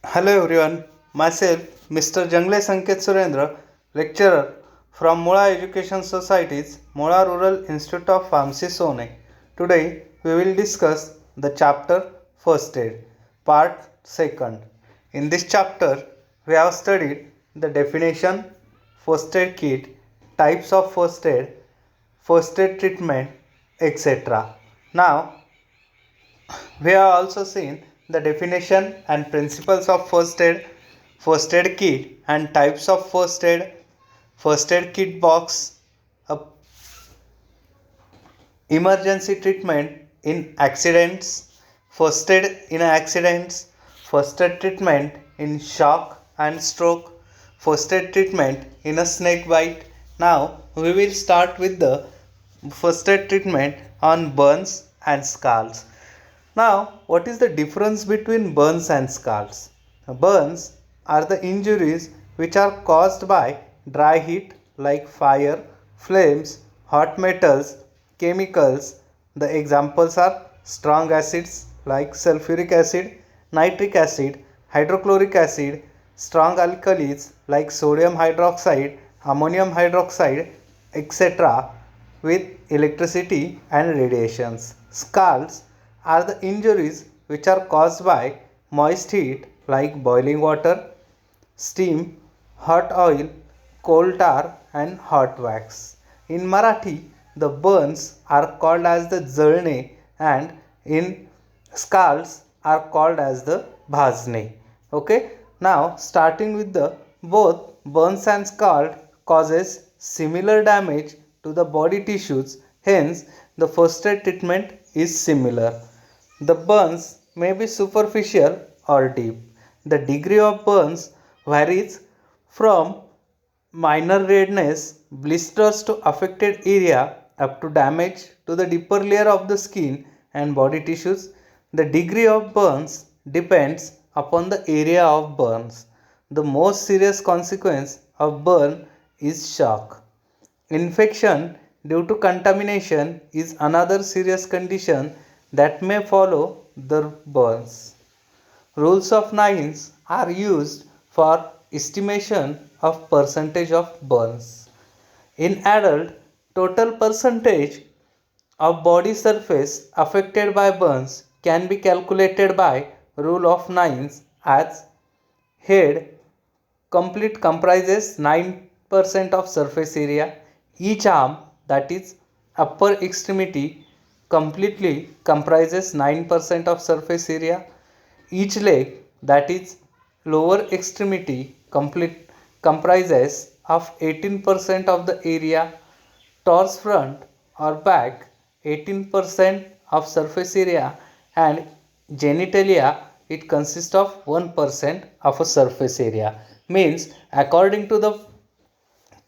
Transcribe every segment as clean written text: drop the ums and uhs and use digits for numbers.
Hello everyone, myself Mr. Jangle Sanket Surendra, lecturer from Mula Education Society's Mula Rural Institute of Pharmacy Sone. Today we will discuss the chapter First Aid, part 2nd. In this chapter we have studied the definition, first aid kit, types of first aid treatment, etc. Now we have also seen the definition and principles of first aid kit and types of first aid kit box, a emergency treatment in accidents, first aid in accidents, first aid treatment in shock and stroke, first aid treatment in a snake bite. Now we will start with the first aid treatment on burns and scars. Now, what is the difference between burns and scars? Burns are the injuries which are caused by dry heat like fire, flames, hot metals, chemicals. The examples are strong acids like sulfuric acid, nitric acid, hydrochloric acid, strong alkalis like sodium hydroxide, ammonium hydroxide, etc. with electricity and radiations. Scalds are the injuries which are caused by moist heat like boiling water, steam, hot oil, coal tar, and hot wax. In Marathi, the burns are called as the jalne and in scalds are called as the bhajne. Okay, now starting with the both burns and scald causes similar damage to the body tissues, hence the first aid treatment is similar. The burns may be superficial or deep. The degree of burns varies from minor redness, blisters to affected area up to damage to the deeper layer of the skin and body tissues. The degree of burns depends upon the area of burns. The most serious consequence of burn is shock. Infection due to contamination is another serious condition that may follow the burns. Rules of nines are used for estimation of percentage of burns. In adult, total percentage of body surface affected by burns can be calculated by rule of nines as head complete comprises 9% of surface area. Each arm, that is upper extremity, completely comprises 9% of surface area. Each leg, that is lower extremity, complete comprises of 18% of the area. Torso front or back 18% of surface area, and genitalia it consists of 1% of a surface area. Means according to the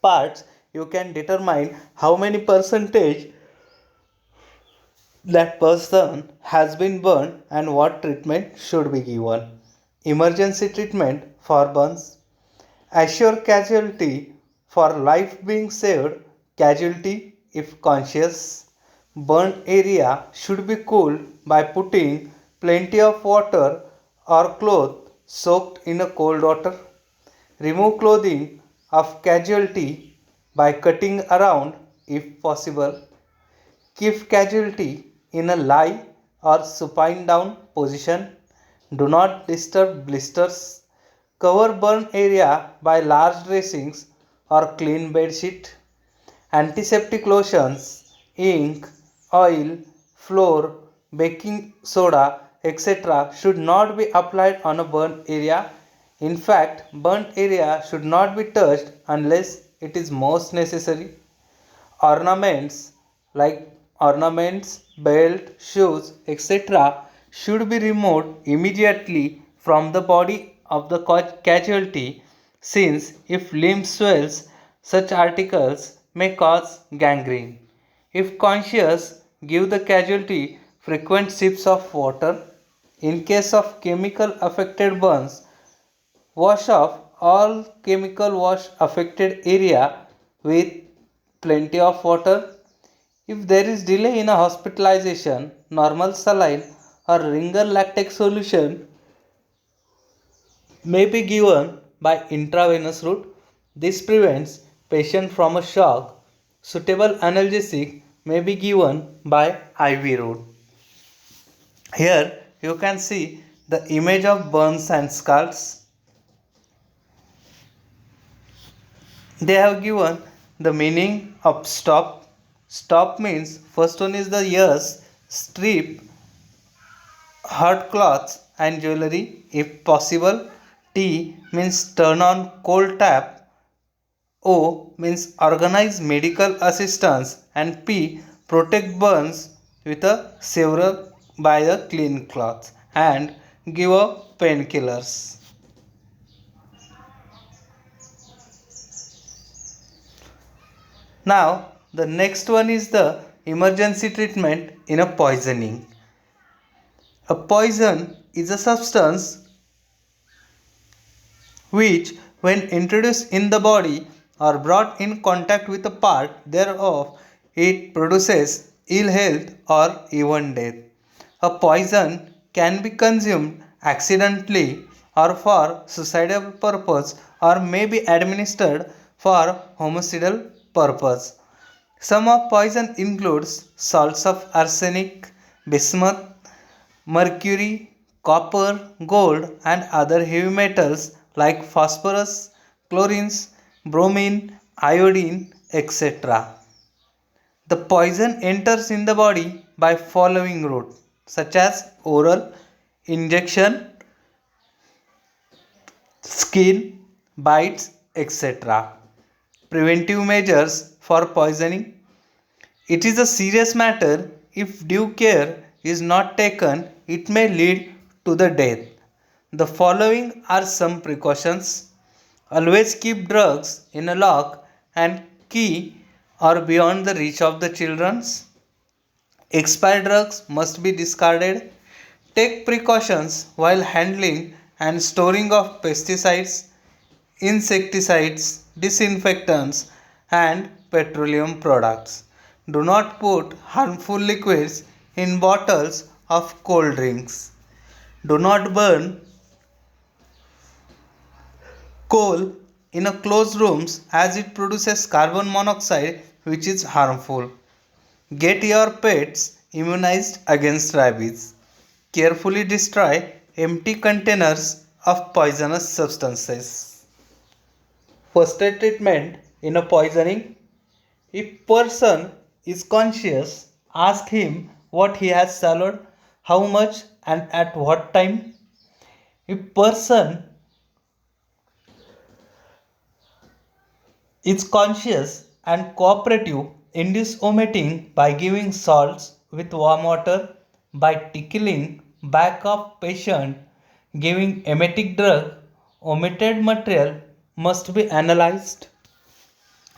parts you can determine how many percentage that person has been burned and what treatment should be given. Emergency treatment for burns. Assure casualty for life being saved. Casualty if conscious. Burned area should be cooled by putting plenty of water or cloth soaked in a cold water. Remove clothing of casualty by cutting around if possible. Keep casualty in a lie or supine down position. Do not disturb blisters. Cover burn area by large dressings or clean bed sheet. Antiseptic lotions, ink, oil, flour, baking soda, etc. should not be applied on a burnt area. In fact, burnt area should not be touched unless it is most necessary. Ornaments like ornaments, belt, shoes, etc. should be removed immediately from the body of the casualty, since if limb swells, such articles may cause gangrene. If conscious, give the casualty frequent sips of water. In case of chemical affected burns, wash off all chemical wash affected area with plenty of water. If there is delay in a hospitalization, normal saline or ringer lactate solution may be given by intravenous route. This prevents patient from a shock. Suitable analgesic may be given by IV route. Here you can see the image of burns and scars. They have given the meaning of stop. Stop means first one is the yes, strip hot cloths and jewelry if possible. T means turn on cold tap. O means organize medical assistance, and P protect burns with a several by a clean cloth and give a painkillers. Now the next one is the emergency treatment in a poisoning. A poison is a substance which, when introduced in the body or brought in contact with a part thereof, it produces ill health or even death. A poison can be consumed accidentally or for suicidal purpose or may be administered for homicidal purpose. Some of poison includes salts of arsenic, bismuth, mercury, copper, gold, and other heavy metals like phosphorus, chlorines, bromine, iodine, etc. The poison enters in the body by following route such as oral, injection, skin, bites, etc. Preventive measures for poisoning. It is a serious matter. If due care is not taken, it may lead to the death. The following are some precautions. Always keep drugs in a lock and key or beyond the reach of the children. Expired drugs must be discarded. Take precautions while handling and storing of pesticides, insecticides, disinfectants, and petroleum products. Do not put harmful liquids in bottles of cold drinks. Do not burn coal in a closed rooms as it produces carbon monoxide which is harmful. Get your pets immunized against rabies. Carefully destroy empty containers of poisonous substances. First aid treatment in a poisoning. If person is conscious, ask him what he has swallowed, how much and at what time. If person is conscious and cooperative, induce vomiting by giving salts with warm water, by tickling back of patient, giving emetic drug. Omitted material must be analyzed.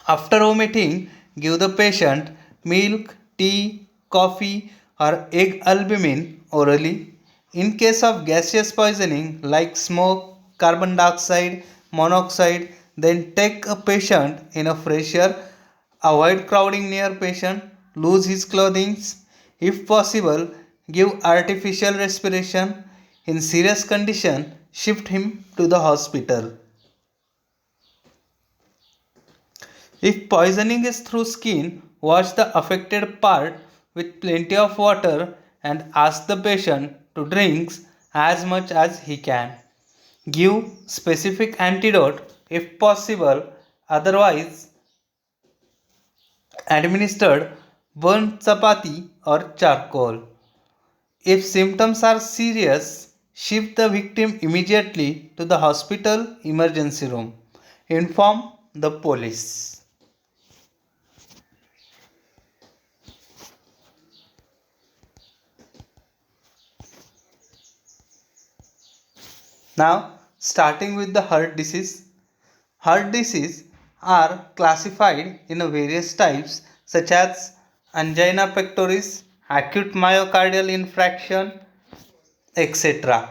After vomiting, give the patient milk, tea, coffee, or egg albumin orally. In case of gaseous poisoning like smoke, carbon dioxide, monoxide, then take a patient in a fresh air. Avoid crowding near patient. Lose his clothing. If possible, give artificial respiration. In serious condition, shift him to the hospital. If poisoning is through skin, wash the affected part with plenty of water and ask the patient to drink as much as he can. Give specific antidote if possible, otherwise administered burnt chapati or charcoal. If symptoms are serious, shift the victim immediately to the hospital emergency room. Inform the police. Now, starting with the heart disease. Heart disease are classified in various types such as angina pectoris, acute myocardial infarction, etc.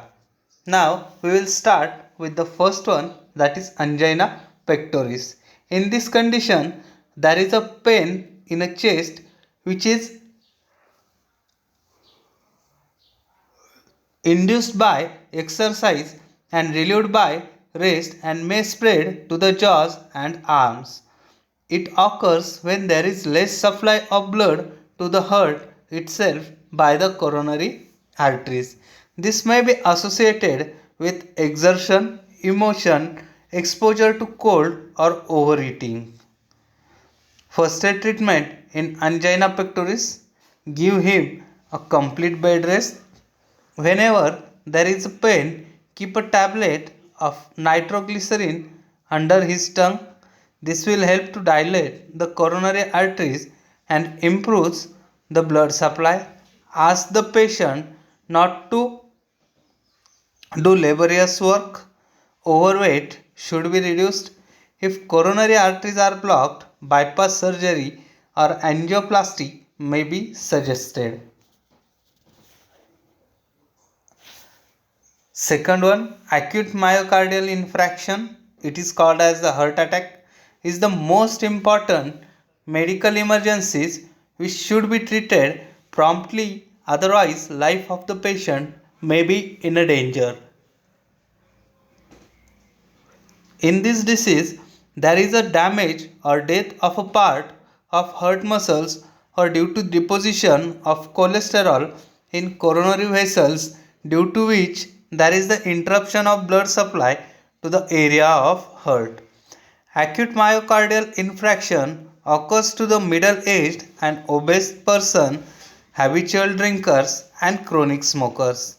Now, we will start with the first one, that is angina pectoris. In this condition, there is a pain in a chest which is induced by exercise and relieved by wrist and may spread to the jaws and arms. It occurs when there is less supply of blood to the heart itself by the coronary arteries. This may be associated with exertion, emotion, exposure to cold, or overeating. First aid treatment in angina pectoris: give him a complete bed rest. Whenever there is pain, keep a tablet of nitroglycerin under his tongue. This will help to dilate the coronary arteries and improves the blood supply. Ask the patient not to do laborious work. Overweight should be reduced. If coronary arteries are blocked, bypass surgery or angioplasty may be suggested. Second one, acute myocardial infarction, it is called as the heart attack, is the most important medical emergencies which should be treated promptly, otherwise life of the patient may be in a danger. In this disease, there is a damage or death of a part of heart muscles or due to deposition of cholesterol in coronary vessels, due to which there is the interruption of blood supply to the area of heart. Acute myocardial infarction occurs to the middle-aged and obese person, habitual drinkers and chronic smokers.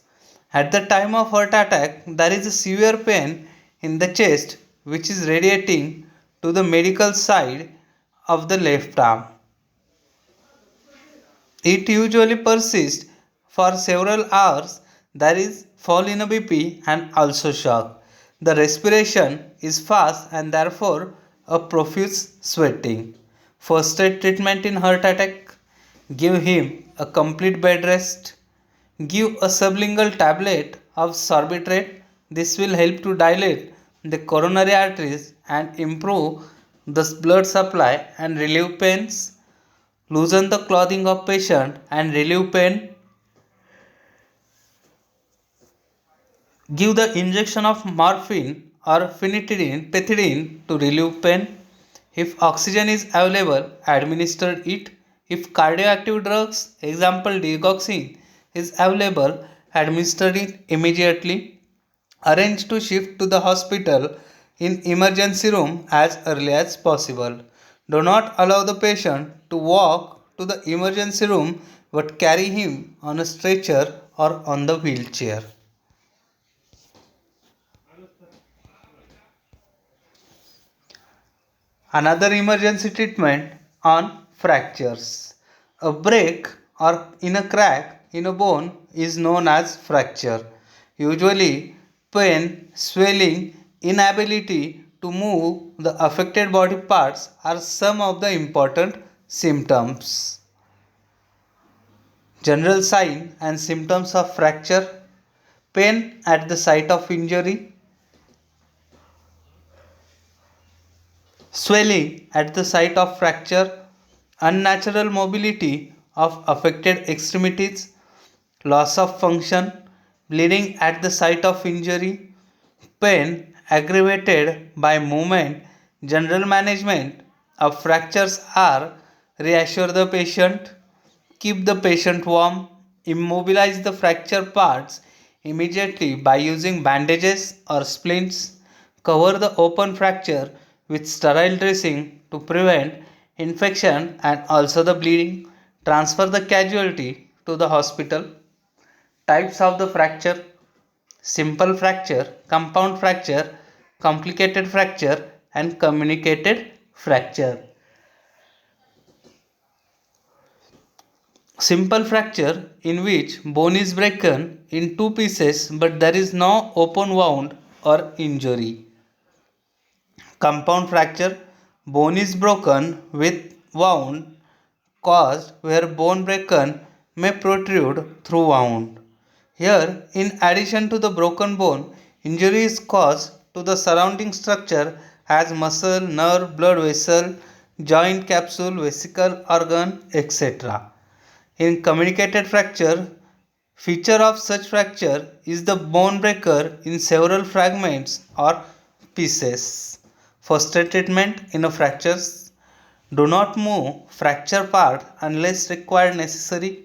At the time of heart attack, there is a severe pain in the chest which is radiating to the medial side of the left arm. It usually persists for several hours. There is fall in a BP and also shock. The respiration is fast and therefore a profuse sweating. First aid treatment in heart attack: give him a complete bed rest. Give a sublingual tablet of sorbitrate. This will help to dilate the coronary arteries and improve the blood supply and relieve pains. Loosen the clothing of patient and relieve pain. Give the injection of morphine or pethidine to relieve pain. If oxygen is available, administer it. If cardioactive drugs, example digoxin, is available, administer it immediately. Arrange to shift to the hospital in emergency room as early as possible. Do not allow the patient to walk to the emergency room but carry him on a stretcher or on the wheelchair. Another emergency treatment on fractures. A break or in a crack in a bone is known as fracture. Usually, pain, swelling, inability to move the affected body parts are some of the important symptoms. General signs and symptoms of fracture: pain at the site of injury, swelling at the site of fracture, unnatural mobility of affected extremities, loss of function, bleeding at the site of injury, pain aggravated by movement. General management of fractures are: reassure the patient, keep the patient warm, immobilize the fracture parts immediately by using bandages or splints, cover the open fracture with sterile dressing to prevent infection and also the bleeding, transfer the casualty to the hospital. Types of the fracture: simple fracture, compound fracture, complicated fracture, and communicated fracture. Simple fracture, in which bone is broken in two pieces but there is no open wound or injury. Compound fracture, bone is broken with wound caused where bone broken may protrude through wound. Here, in addition to the broken bone, injury is caused to the surrounding structure as muscle, nerve, blood vessel, joint, capsule, vesicle, organ, etc. In communicated fracture, feature of such fracture is the bone breaker in several fragments or pieces. First aid treatment in a fractures. Do not move fracture part unless required necessary.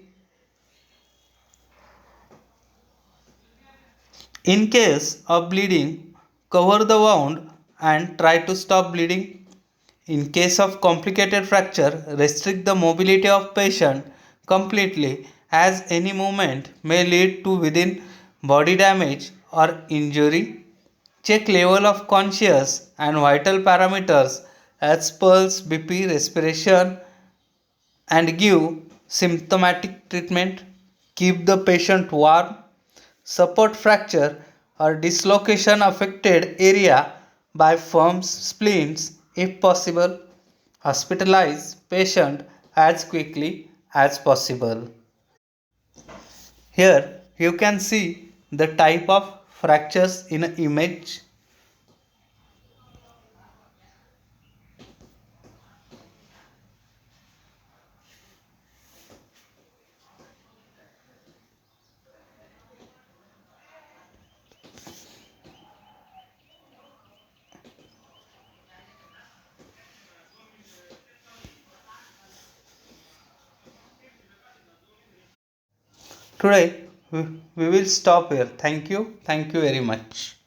In case of bleeding, cover the wound and try to stop bleeding. In case of complicated fracture, restrict the mobility of patient completely as any movement may lead to within body damage or injury. Check level of conscious and vital parameters as pulse, BP, respiration and give symptomatic treatment. Keep the patient warm. Support fracture or dislocation affected area by firm splints if possible. Hospitalize patient as quickly as possible. Here you can see the type of fractures in an image. Today we will stop here. Thank you. Thank you very much.